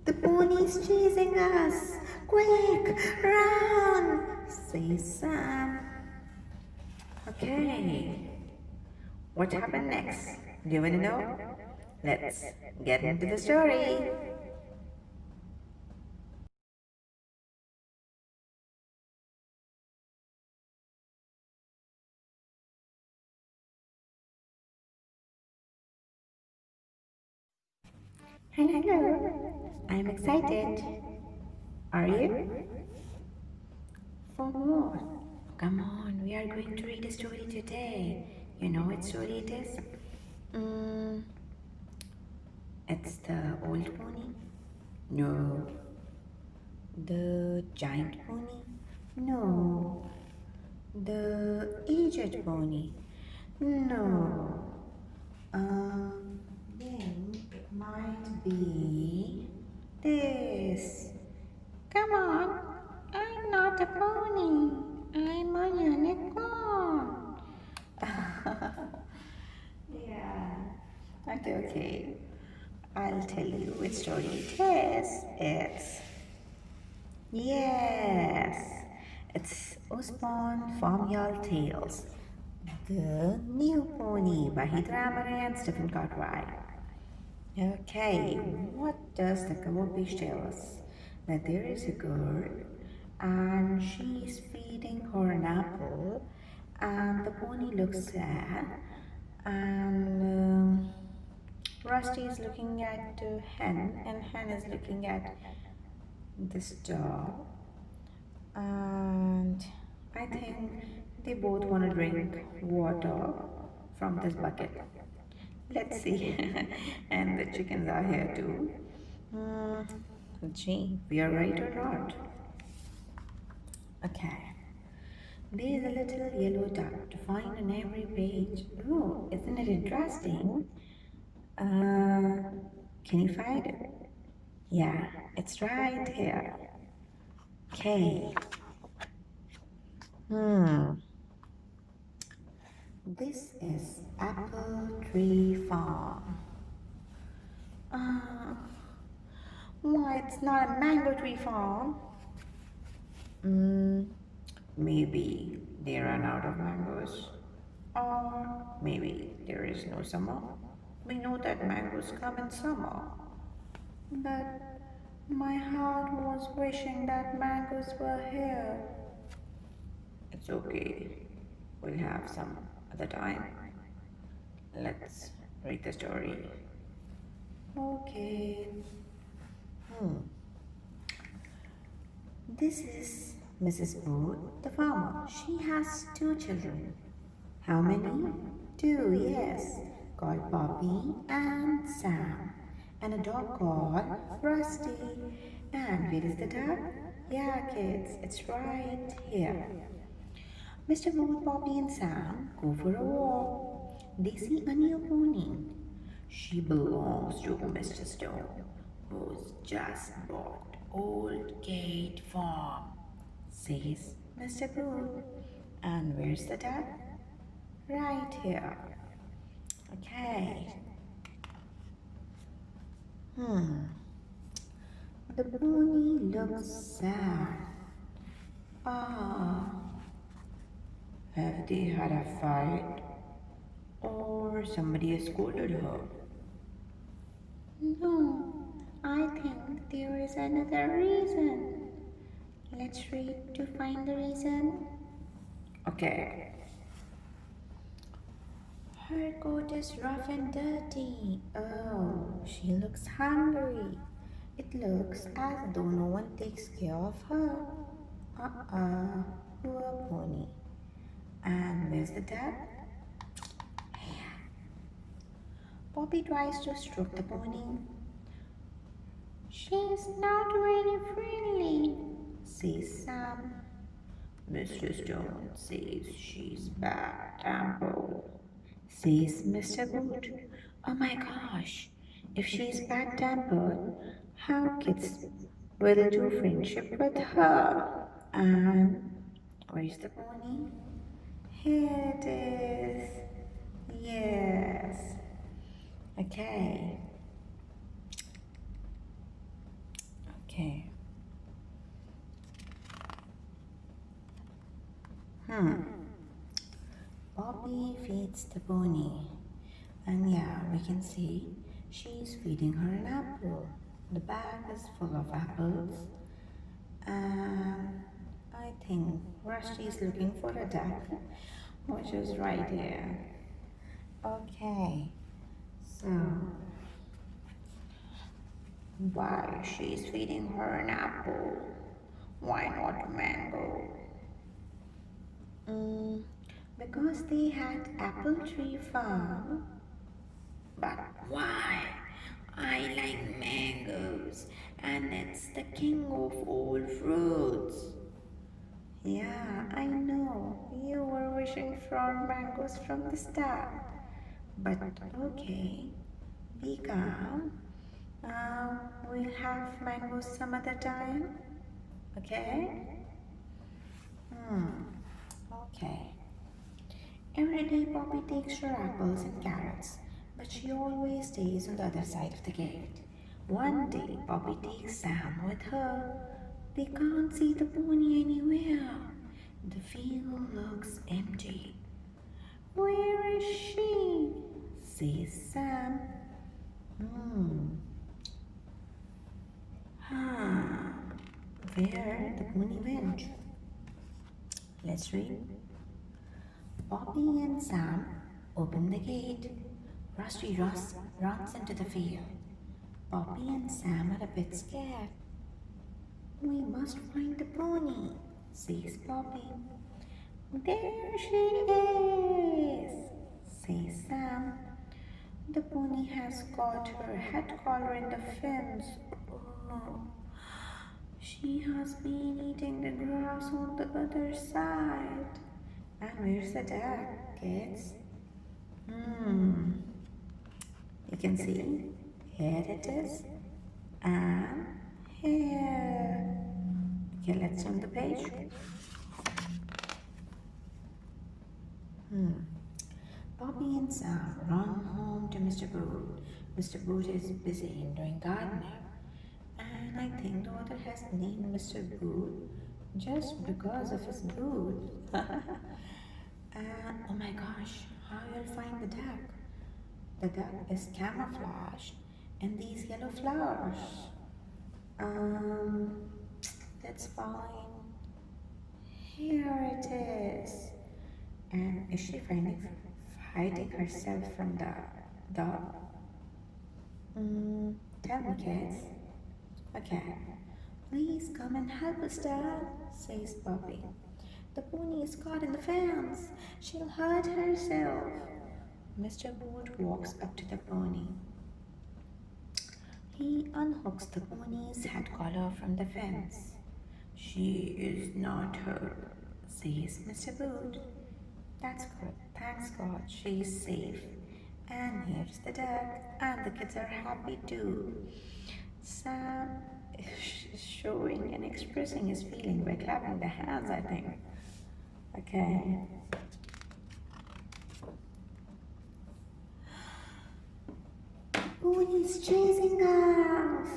The pony's chasing us! Quick, run! Says Sam. Okay, what happened next? Do you want to know? Let's get into the story. Hello, I'm excited. Are you? For what? Come on, we are going to read a story today. You know what story it is? Mm, it's the old pony? No. The giant pony? No. The aged pony? No. Then it might be this. Come on, I'm not a pony. I'm a unicorn. Yeah. Okay, okay. I'll tell you which story it is. Yes, it's Usborne Farm.will Tales. The New Pony by Heather Amory and Stephen Cartwright. Okay, what does the cover page tell us? That there is a girl and she is feeding her an apple, and the pony looks sad, and Rusty is looking at Hen, and Hen is looking at this dog, and I think they both want to drink water from this bucket. Let's see. And the chickens are here too. Hmm, gee, we are right or not? Okay. There's a little yellow duck to find on every page. Oh, isn't it interesting? Can you find it? Yeah, it's right here. Okay. Hmm. This is Apple Tree Farm. Uh, why, it's not a mango tree farm. Mm, maybe they ran out of mangoes. Or maybe there is no summer. We know that mangoes come in summer. But my heart was wishing that mangoes were here. It's okay. We'll have some other time. Let's read the story. Okay. Hmm. This is Mrs. Booth, the farmer. She has two children. How many? Two, yes. Called Poppy and Sam. And a dog called Rusty. And where is the dog? Yeah, kids, it's right here. Mr. Booth, Poppy, and Sam go for a walk. They see a new pony. She belongs to Mr. Stone, who's just bought Old Gate Farm, says Mr. Booth. And where's the dog? Right here. Okay. Hmm. The pony looks sad. Ah, have they had a fight? Or somebody has scolded her? No, I think there is another reason. Let's read to find the reason. Okay. Her coat is rough and dirty. Oh, she looks hungry. It looks as though no one takes care of her. Poor pony. And where's the dog? Poppy tries to stroke the pony. She's not very friendly, says Sam. Mr. Stone says she's bad-tempered, says Mr. Boot. Oh my gosh, if she's bad-tempered, how kids will do friendship with her? And where's the pony? Here it is. Yes. Okay. Okay. Poppy feeds the pony. And yeah, we can see she's feeding her an apple. The bag is full of apples. And I think Rusty is looking for a duck, which is right here. Okay, so why she's feeding her an apple? Why not mango? Because they had Apple Tree Farm. But why? I like mangoes, and it's the king of all fruits. Yeah, I know. You were wishing for mangoes from the start. But okay, be calm. We'll have mangoes some other time. Okay? Okay. Every day Poppy takes her apples and carrots, but she always stays on the other side of the gate. One day Poppy takes Sam with her. They can't see the pony anywhere. The field looks empty. Where is she? Says Sam. Where the pony went? Let's read. Poppy and Sam open the gate. Rusty runs into the field. Poppy and Sam are a bit scared. We must find the pony, says Poppy. There she is, says Sam. The pony has got her head collar in the fence. Oh, she has been eating the grass on the other side. And where's the duck, kids? You can see, here it is, and here. Okay, let's turn the page. Poppy and Sam run home to Mr. Boot. Mr. Boot is busy doing gardening. And I think the author has named Mr. Boot just because of his boot. And oh my gosh, how you'll find the duck? The duck is camouflaged in these yellow flowers. Let's find. Here it is. And is she hiding herself from the dog? Tell me, kids. Okay. Please come and help us, Dad, says Poppy. The pony is caught in the fence. She'll hurt herself. Mr. Boot walks up to the pony. He unhooks the pony's head collar from the fence. She is not hurt, says Mr. Boot. That's good. Thanks God, she's safe. And here's the duck, and the kids are happy too. Sam is showing and expressing his feeling by clapping the hands, I think. Okay. Pony's chasing us!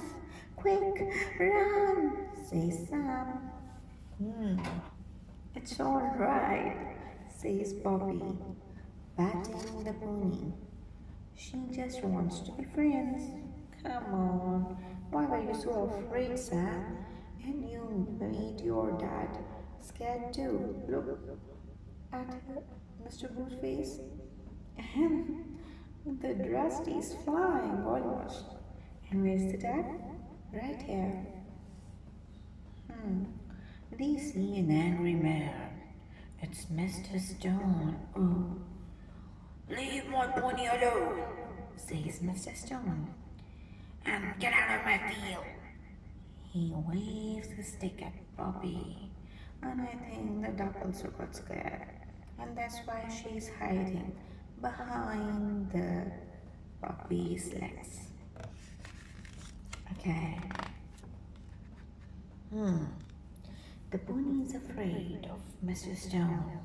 Quick, run! Says Sam. It's all right, says Poppy, patting the pony. She just wants to be friends. Come on, why were you so afraid, Sam? And you made your dad scared too. Look at Mr. Boo's face. And the Rusty is flying almost. And where's the dad? Right here. They see an angry man. It's Mr. Stone. Oh. Leave my pony alone, says Mr. Stone. And get out of my field. He waves his stick at Poppy. And I think the duck also got scared. And that's why she's hiding behind the Poppy's legs. Okay. The pony is afraid of Mr. Stone.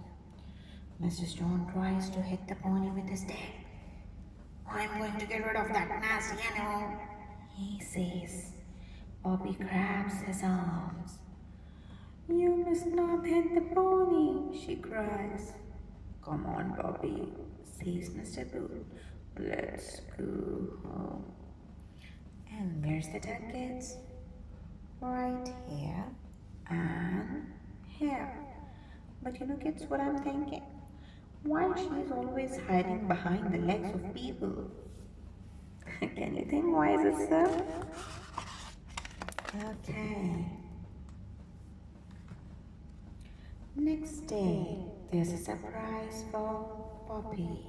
Mr. Stone tries to hit the pony with his stick. I'm going to get rid of that nasty animal, he says. Poppy grabs his arms. You must not hit the pony, she cries. Come on, Poppy, says Mr. Boo. Let's go home. And where's the duck, kids? Right here and here. But you know, kids, what I'm thinking? Why she's always hiding behind the legs of people? Can you think why is it so? Okay. Next day, there's a surprise for Poppy.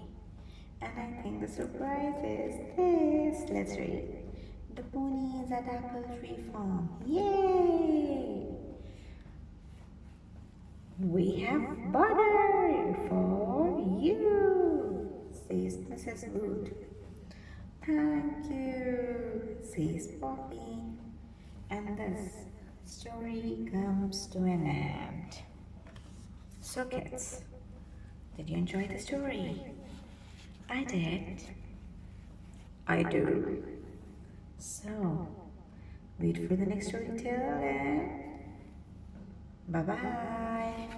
And I think the surprise is this. Let's read. The pony is at Apple Tree Farm. Yay! We have butter for you, says Mrs. Wood. Thank you, says Poppy. And this story comes to an end. So kids, did you enjoy the story? I did. I do. So, wait for the next story till then. Bye-bye.